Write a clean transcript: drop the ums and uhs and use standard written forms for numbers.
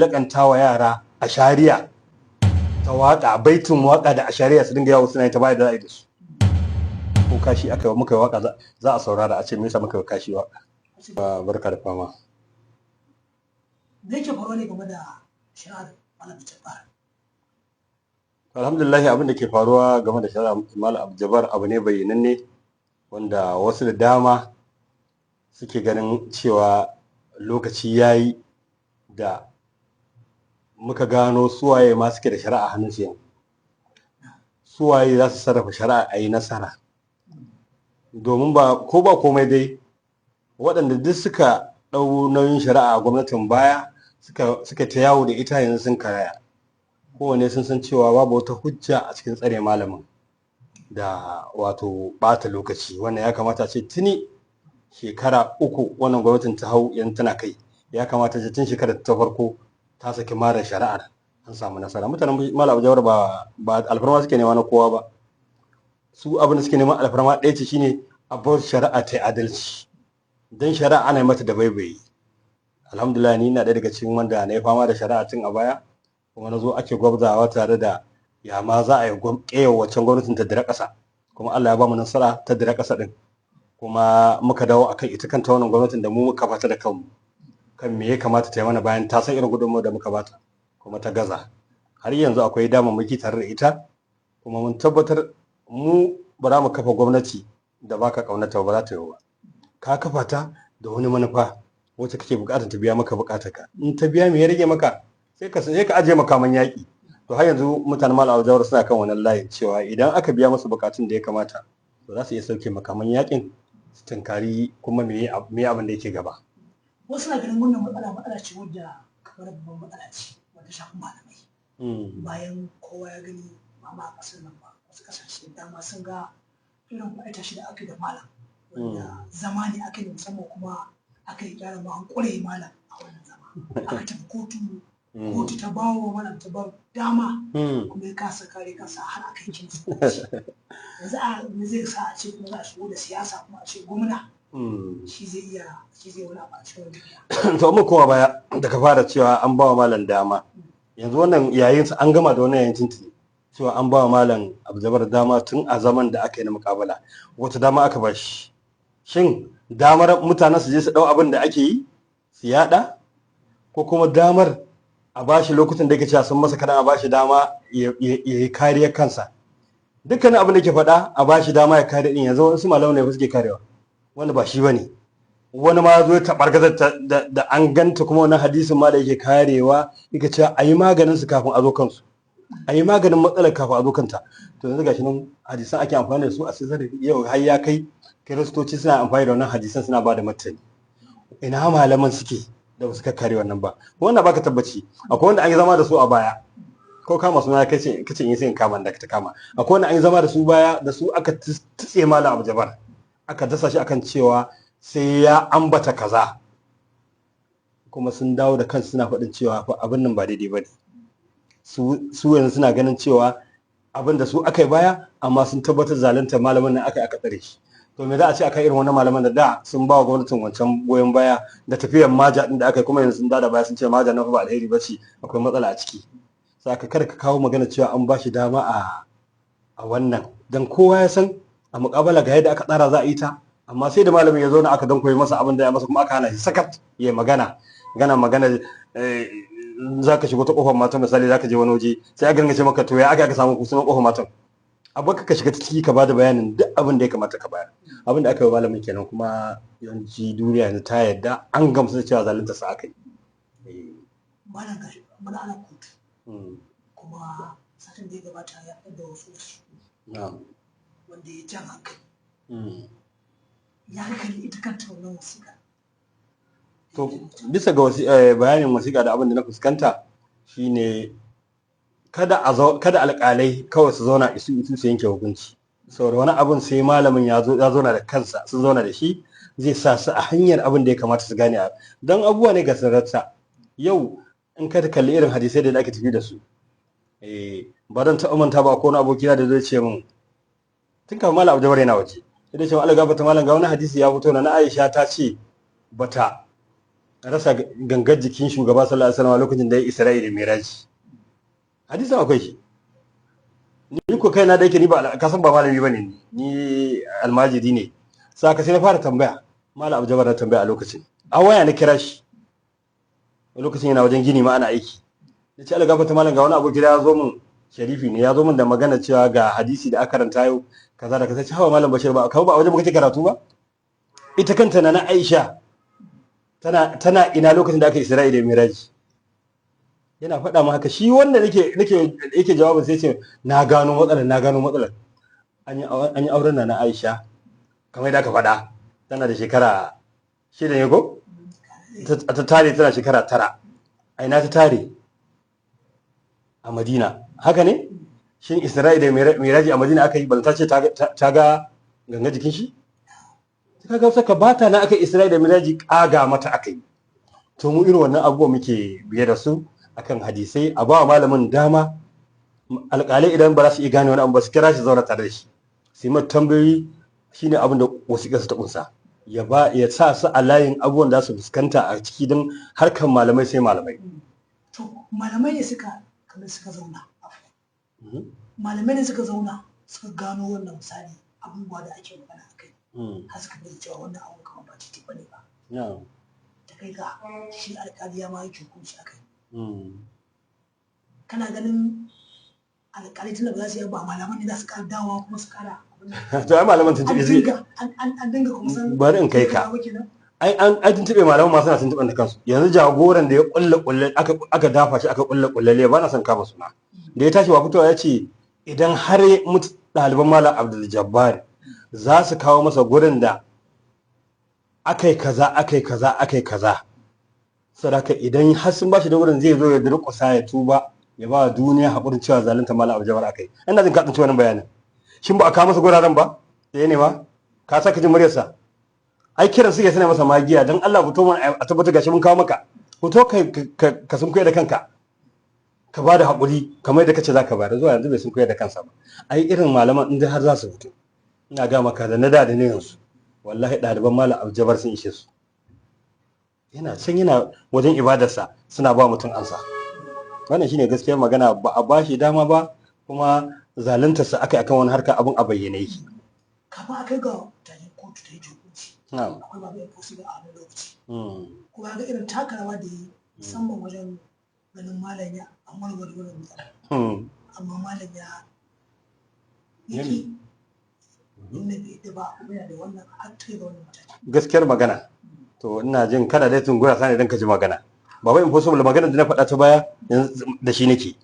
lakanta wa yara a shari'a ta waka baitin waka da a shari'a su dinga yawo suna yi ta bayar da za a yi da su ko kashi aka yi muka yi waka za a saurara a ce me yasa muka yi kashi waka. Barka da fama. Me yake faruwa ne game da shari'ar Malam Jabbar? Alhamdulillah abin da ke faruwa game da shari'ar Malam Jabbar abu ne bayyananne wanda wasu da dama suke ganin cewa lokaci yayi da muka gano suwaye ma suke da shari'a hannun su, suwaye za su sarrafa shari'a a yi nasara, domin ba komai dai waɗanda duk suka ɗau nauyin shari'a a gwamnatin baya suka ta yawo da ita yanzu sun karaya. Kowane sun san cewa babu wata hujja a cikin tsare malamin da wato ɓata lokaci. Wannan ya kamata ce tuni shekara 3 wannan gwamnatin ta hau yanzu tana kai, ya kamata ce tun shekarar ta farko ta saki mara shari'ar an samu nasara. Mutanen Malam Jabbar ba alfarma suke nema na kowa ba, su abin da suke neman alfarma ɗaya ce shine a bar shari'a ta yi adalci, don shari'a ana mata da baibayi. Alhamdulillah ni ina ɗaya daga cikin wanda na yi fama da shari'a tun a baya, kuma na zo ake gwabzawa tare da ya ma za a yi ƙeyar waccan gwamnatin ta dira ƙasa, kuma Allah ya ba mu nasara ta dira ƙasa ɗin, kuma muka dawo akan ita kanta wannan gwamnatin da mu muka fata da kanmu kan me ya kamata ta yi mana bayan ta san irin gudunmawar da muka bata kuma ta gaza. Har yanzu akwai damammaki tare da ita, kuma mun tabbatar mu ba za mu kafa gwamnati da baka ƙaunata ba za ta yi ba. Ka kafa ta da wani manufa wacce kake buƙatar ta biya maka buƙatarka, in ta biya me ya rage maka sai ka ajiye makaman yaƙi. To har yanzu mutanen Malam Jabbar suna kan wannan layin cewa idan aka biya musu buƙatun da ya kamata to za su iya sauke makaman yaƙin su tunkari kuma me abin da yake gaba. Wasu na ganin wannan matsala ce wadda kamar babban matsala ce wadda shafi malamai. Bayan kowa ya gani ba ma a ƙasar nan ba, wasu ƙasashe dama sun ga irin faɗa shi da aka yi da malam, wanda zama ne aka yi musamman kuma aka yi gyara ma an ƙure malam a wannan zama. Aka tafi kotu ta bawo malam ta ba dama kuma ya kasa kare kansa har aka yi kinsa. Yanzu a zai sa a ce kuma za a shigo da siyasa kuma a ce gwamna shi zai wani abu a cikin duniya. To mu kowa baya da ka fara cewa an bawa malam dama, yanzu wannan yayin sa an gama da wannan yayin tuntuni cewa an bawa malam Jabbar dama tun a zaman da aka yi na muƙabala. Wata dama aka ba shi? Shin damar mutanen su je su dau abin da ake yi su yada, ko kuma damar a bashi lokutan da yake cewa sun masa kadan a bashi dama ya yi kariyar kansa? Dukkanin abin da ke faɗa a bashi dama ya kare din, yanzu wasu malamai ne suke karewa wanda ba shi bane. Wani ma zo ta bargazar da an ganta kuma wannan hadisin ma da yake karewa yake cewa a yi maganin su kafin a zo kansu, a yi maganin matsalar kafin a zo kanta. To yanzu gashi nan hadisan ake amfani da su a sirri, yau har ya kai kiristoci suna amfani da wannan hadisan suna ba da martani. Ina malaman suke da ba su kare wannan ba? Wannan baka tabbaci. Akwai wanda an yi zama da su a baya, ko kama suna kace in sai in kama da ta kama. Akwai wanda an yi zama da su baya, da su aka tutse Malam Jabbar, aka dasa shi akan cewa sai ya ambata kaza, kuma sun dawo da kansu suna faɗin cewa abin nan ba daidai ba ne. Su yanzu suna ganin cewa abin da su aka yi baya, amma sun tabbatar zalunta malamin nan aka tsare shi. To me za a ce akan irin wannan malaman da sun ba wa gwamnatin wancan goyon baya da tafiyar maja din da aka yi, kuma yanzu sun da baya sun ce maja na ba alheri ba ce, akwai matsala a ciki. Saka kada ka kawo magana cewa an ba shi dama a wannan, dan kowa ya san a muƙabala ga yadda aka tsara za a yi ta, amma sai da malamin ya zo na aka dan koyi masa abin da ya masa, kuma aka hana shi sakat ya magana za ka shigo ta kofar matan misali, za ka je wani waje sai aka ce maka to ya aka samu kusurin kofar matan, abu ka shiga ciki ka bada bayanin duk abin da ya kamata ka bayar. Abin da aka yi malamin kenan, kuma yawanci duniya yanzu ta yadda an gamsu da cewa zalunta sa aka yi. Malam gashi mana ana kotu, kuma satin da ya gabata ya da wasu wanda ya jan hankali ya kalli ita kanta wannan wasiƙa. To bisa ga bayanin wasiƙa da abin da na fuskanta shine kada alƙalai kawai su zauna isu su yanke hukunci, saboda wani abin sai malamin ya zauna da kansa, sun zauna da shi zai sa su a hanyar abin da ya kamata su gane, don abubuwa ne ga sirarsa. Yau in ka kalli irin hadisai da ake tafi da su, ba don taɓa manta ba ko wani abokina da zai ce min tun kafin Malam Jabbar yana waje, sai da cewa Allah gafarta malam ga wani hadisi ya fito na Aisha ta ce bata rasa gangar jikin shugaba sallallahu alaihi wasallam lokacin da ya Isra'i da Miraji. Hadisin akwai shi. Ni ko kaina da yake ni ba ka san ba malami bane ni almajiri ne. Saka sai na fara tambaya. Malam Abdul na tambaya a lokacin. A waya na kira shi. A lokacin yana wajen gini ma ana aiki. Nace Allah gafarta malam ga wani aboki da ya zo min Sharifi ne ya zo min da magana cewa ga hadisi da aka karanta yau kaza da kaza. Hawa malam Bashir ba kawo ba wajen muka karatu ba. Ita kanta na Aisha tana ina lokacin da aka Isra'i da Miraji. Yana faɗa ma haka shi wanda yake jawabin sai ce na gano matsalar an yi auren na Aisha kamar da aka faɗa tana da shekara 6 ne ko ta tare tana shekara 9 a ina ta tare a Madina haka ne shin Isra'i da Miraji a Madina aka yi balanta ce ta ga ganga jikin shi ka ga saka bata na aka Isra'i da Miraji kaga mata aka yi to mu irin wannan abubuwa muke biye da su akan hadisai a ba malamin dama alƙalai idan ba za su iya gane wani abu ba su kira shi zauna tare da shi su yi tambayoyi shine abin da wasiƙa su ta kunsa ya sa su a layin abubuwan da su fuskanta a ciki don harkar malamai sai malamai to malamai ne suka zauna malamai ne suka zauna suka gano wannan misali abubuwa da ake magana a kai har suka bai cewa wannan abu kamar ba titi bane ba ta kai ga shi alƙali ya ma yake hukunci a kai kana ganin alƙalai tunda ba za su yi ba malaman ne za su ƙara dawowa kuma su ƙara to ai malaman tuntuɓe zai an dinga kuma san bari in kai ka ai tuntuɓe malaman masu na tuntuɓen da kansu yanzu jagoran da ya ƙulle aka dafa shi aka ƙulle ba na son kama suna da ya tashi wa fitowa ya ce idan har ɗaliban malam Abdul Jabbar za su kawo masa gurin da akai kaza sadaka idan har sun bashi da wurin zai zo ya durƙusa ya tuba ya ba duniya haƙurin cewa zalunta malam Abdul Jabbar akai ina jin ka tsinci wannan bayanin shin ba a kawo masa guraren ba da ne ma ka saka jin muryarsa ai kiran suke suna masa magiya dan Allah fito mana a tabbata gashi mun kawo maka fito ka sun koyar da kanka ka ba da haƙuri kamar yadda kace zaka bayar zuwa yanzu bai sun koyar da kansa ba ai irin malaman in har za su fito ina ga maka da na da ne yanzu wallahi ɗaliban malam Abdul Jabbar sun ishe su yana wajen ibadarsa suna ba mutum ansa wannan shine gaskiyar magana ba a bashi dama ba kuma zaluntarsa aka akan wani harka abin a bayyane yake kafin a kai ga tayin kotu ta yi hukunci akwai babu yan fosi ba a wani lokaci kuma ga irin taka rawa da yi musamman wajen ganin malam ya an warware wani matsala amma malam ya yake inda bai da ba kuma yana da wannan har ta ga wannan mataki gaskiyar magana to ina jin kada dai tungura sani dan ka ji magana ba wai impossible magana da na faɗa ta baya da shi nake